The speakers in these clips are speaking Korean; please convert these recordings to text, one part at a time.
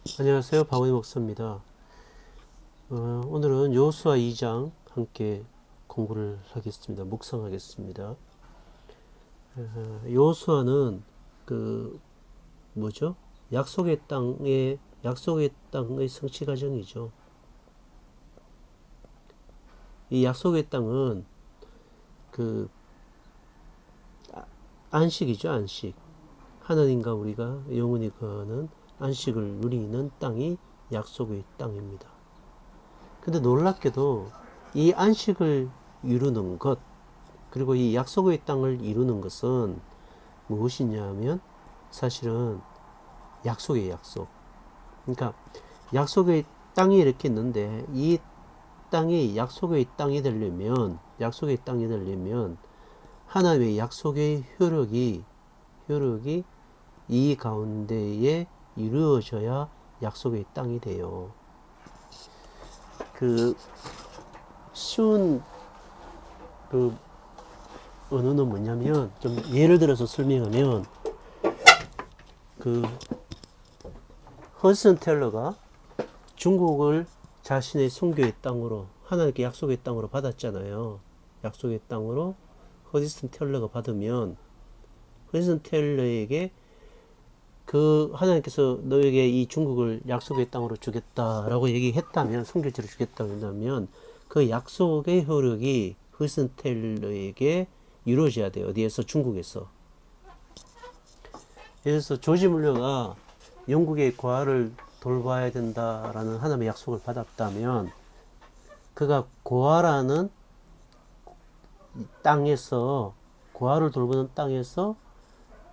안녕하세요. 박원희 목사입니다. 오늘은 여호수아 2장 함께 공부를 하겠습니다. 묵상하겠습니다. 여호수아는 그 뭐죠? 약속의 땅의 성취 과정이죠. 이 약속의 땅은 그 안식이죠, 안식. 하나님과 우리가 영원히 거하는 안식을 누리는 땅이 약속의 땅입니다. 근데 놀랍게도 이 안식을 이루는 것, 그리고 이 약속의 땅을 이루는 것은 무엇이냐 하면 사실은 약속의 약속. 그러니까 약속의 땅이 이렇게 있는데 이 땅이 약속의 땅이 되려면 하나님의 약속의 효력이 이 가운데에 이루어져야 약속의 땅이 돼요. 그 쉬운 그 언어는 뭐냐면, 좀 예를 들어서 설명하면, 그 허드슨 텔러가 중국을 자신의 선교의 땅으로, 하나님께 약속의 땅으로 받았잖아요. 약속의 땅으로 허드슨 텔러가 받으면 허드슨 텔러에게 그 하나님께서 너에게 이 중국을 약속의 땅으로 주겠다라고 얘기했다면, 선교지로 주겠다고 한다면 그 약속의 효력이 허드슨 텔러에게 이루어져야 돼요. 어디에서? 중국에서. 그래서 조지 물러가 영국의 고아를 돌봐야 된다라는 하나님의 약속을 받았다면, 그가 고아라는 땅에서, 고아를 돌보는 땅에서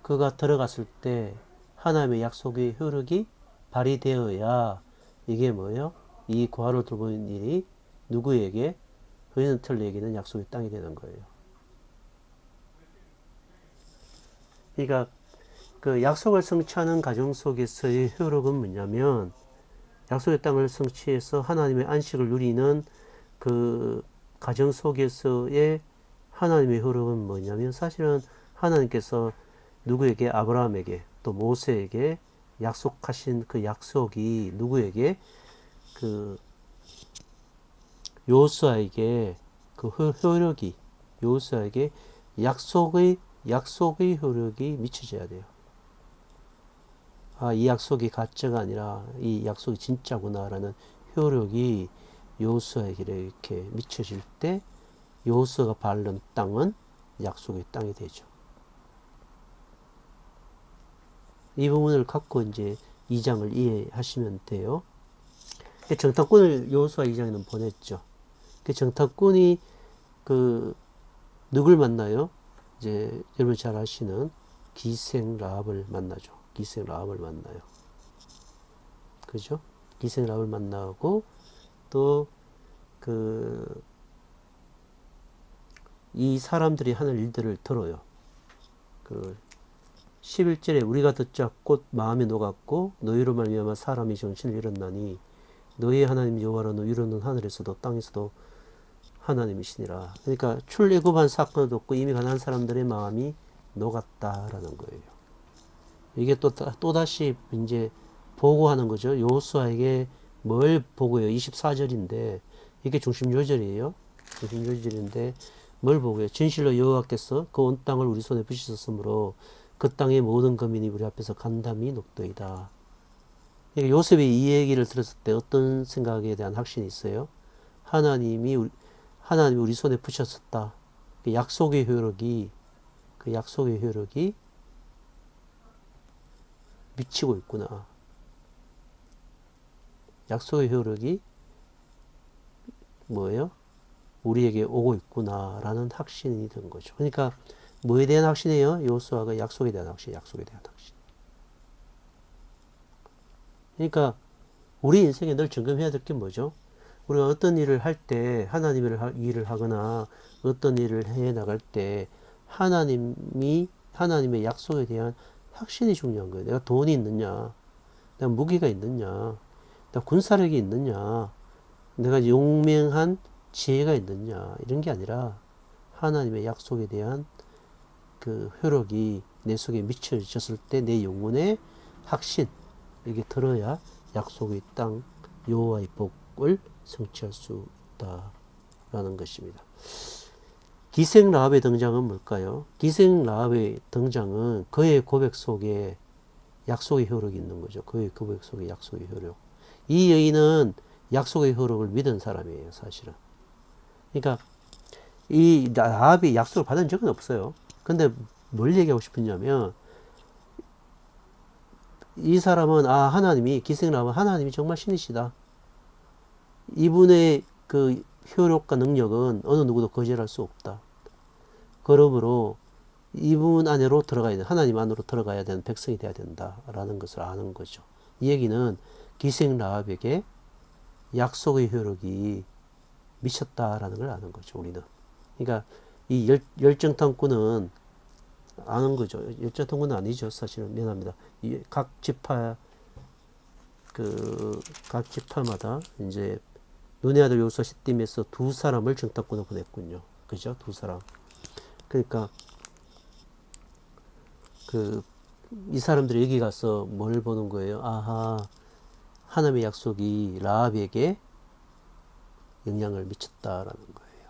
그가 들어갔을 때 하나님의 약속의 효력이 발휘되어야, 이게 뭐예요? 이 고아를 돌보는 일이 누구에게? 허이즌텔러에게는 약속의 땅이 되는 거예요. 그러니까 그 약속을 성취하는 과정 속에서의 효력은 뭐냐면, 약속의 땅을 성취해서 하나님의 안식을 누리는 그 과정 속에서의 하나님의 효력은 뭐냐면, 사실은 하나님께서 누구에게? 아브라함에게, 또 모세에게 약속하신 그 약속이 누구에게? 그 여호수아에게 그 효력이, 여호수아에게 약속의 효력이 미쳐져야 돼요. 아, 이 약속이 가짜가 아니라 이 약속이 진짜구나라는 효력이 여호수아에게 이렇게 미쳐질 때 여호수아가 밟는 땅은 약속의 땅이 되죠. 이 부분을 갖고 이제 2장을 이해하시면 돼요. 정탐꾼을 여호수아 2장에는 보냈죠. 그 정탐꾼이 그 누굴 만나요? 이제 여러분 잘 아시는 기생 라합을 만나죠. 기생 라합을 만나요. 그죠? 기생 라합을 만나고, 또 그 이 사람들이 하는 일들을 들어요. 그 11절에 우리가 듣자 곧 마음에 녹았고 너희로 말미암아 사람이 정신을 잃었나니 너희 하나님 여호와는 위로는 하늘에서도 땅에서도 하나님이시니라. 그러니까 출애굽한 사건도 없고 이미 가난한 사람들의 마음이 녹았다라는 거예요. 이게 또다시 이제 보고하는 거죠. 여호수아에게 뭘 보고해요? 24절인데 이게 중심 요절이에요. 중심 요절인데 뭘 보고해요? 진실로 여호와께서 그 온 땅을 우리 손에 부시셨으므로 그 땅의 모든 거민이 우리 앞에서 간담이 녹더이다. 그러니까 요셉이 이 얘기를 들었을 때 어떤 생각에 대한 확신이 있어요? 하나님이 우리 손에 부셨었다. 그 약속의 효력이, 그 약속의 효력이 미치고 있구나. 약속의 효력이 뭐예요? 우리에게 오고 있구나라는 확신이 든 거죠. 그러니까 뭐에 대한 확신이에요? 여호수아가 약속에 대한 확신, 약속에 대한 확신. 그러니까 우리 인생에 늘 점검해야 될 게 뭐죠? 우리가 어떤 일을 할 때, 일을 하거나 어떤 일을 해 나갈 때 하나님의 약속에 대한 확신이 중요한 거예요. 내가 돈이 있느냐, 내가 무기가 있느냐, 내가 군사력이 있느냐, 내가 용맹한 지혜가 있느냐, 이런 게 아니라 하나님의 약속에 대한 그 효력이 내 속에 미쳐졌을 때 내 영혼의 확신, 이게 들어야 약속의 땅 여호와의 복을 성취할 수 있다라는 것입니다. 기생 라합의 등장은 뭘까요? 기생 라합의 등장은 그의 고백 속에 약속의 효력이 있는 거죠. 그의 고백 속에 약속의 효력. 이 여인은 약속의 효력을 믿은 사람이에요, 사실은. 그러니까 이 라합이 약속을 받은 적은 없어요. 근데 뭘 얘기하고 싶으냐면 이 사람은 하나님이 기생 라합은 하나님이 정말 신이시다. 이분의 그 효력과 능력은 어느 누구도 거절할 수 없다. 그러므로 이분 안으로 들어가야 돼. 하나님 안으로 들어가야 되는 백성이 돼야 된다라는 것을 아는 거죠. 이 얘기는 기생 라합에게 약속의 효력이 미쳤다라는 걸 아는 거죠. 우리는. 그러니까 이 열정탐구는 아는 거죠. 열정탐구는 아니죠. 사실은 미안합니다. 각 지파 각 지파마다 이제 눈의 아들 요수아 시딤에서 두 사람을 정탐꾼을 보냈군요. 그죠? 두 사람. 그러니까 이 사람들이 여기 가서 뭘 보는 거예요? 하나님의 약속이 라합에게 영향을 미쳤다라는 거예요.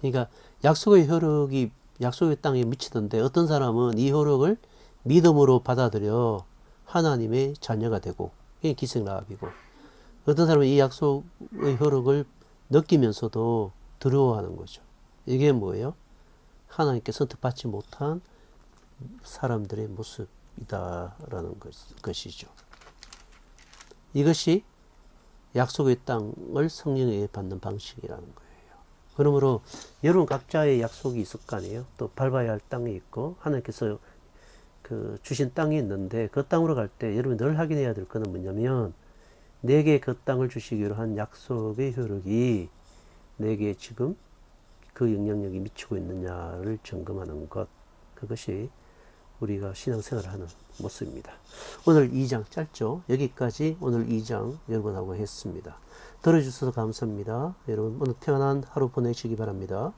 그러니까 약속의 효력이 약속의 땅에 미치던데 어떤 사람은 이 효력을 믿음으로 받아들여 하나님의 자녀가 되고 이게 기생 라합이고, 어떤 사람은 이 약속의 효력을 느끼면서도 두려워하는 거죠. 이게 뭐예요? 하나님께 선택받지 못한 사람들의 모습이다라는 것이죠. 이것이 약속의 땅을 성령에 의해 받는 방식이라는 거예요. 그러므로 여러분 각자의 약속이 있을 거 아니에요. 또 밟아야 할 땅이 있고 하나님께서 주신 땅이 있는데 그 땅으로 갈 때 여러분이 늘 확인해야 될 것은 뭐냐면 내게 그 땅을 주시기로 한 약속의 효력이 내게 지금 그 영향력이 미치고 있느냐를 점검하는 것, 그것이 우리가 신앙생활을 하는 모습입니다. 오늘 2장 짧죠? 여기까지 오늘 2장 여러분하고 했습니다. 들어주셔서 감사합니다. 여러분 오늘 평안한 하루 보내시기 바랍니다.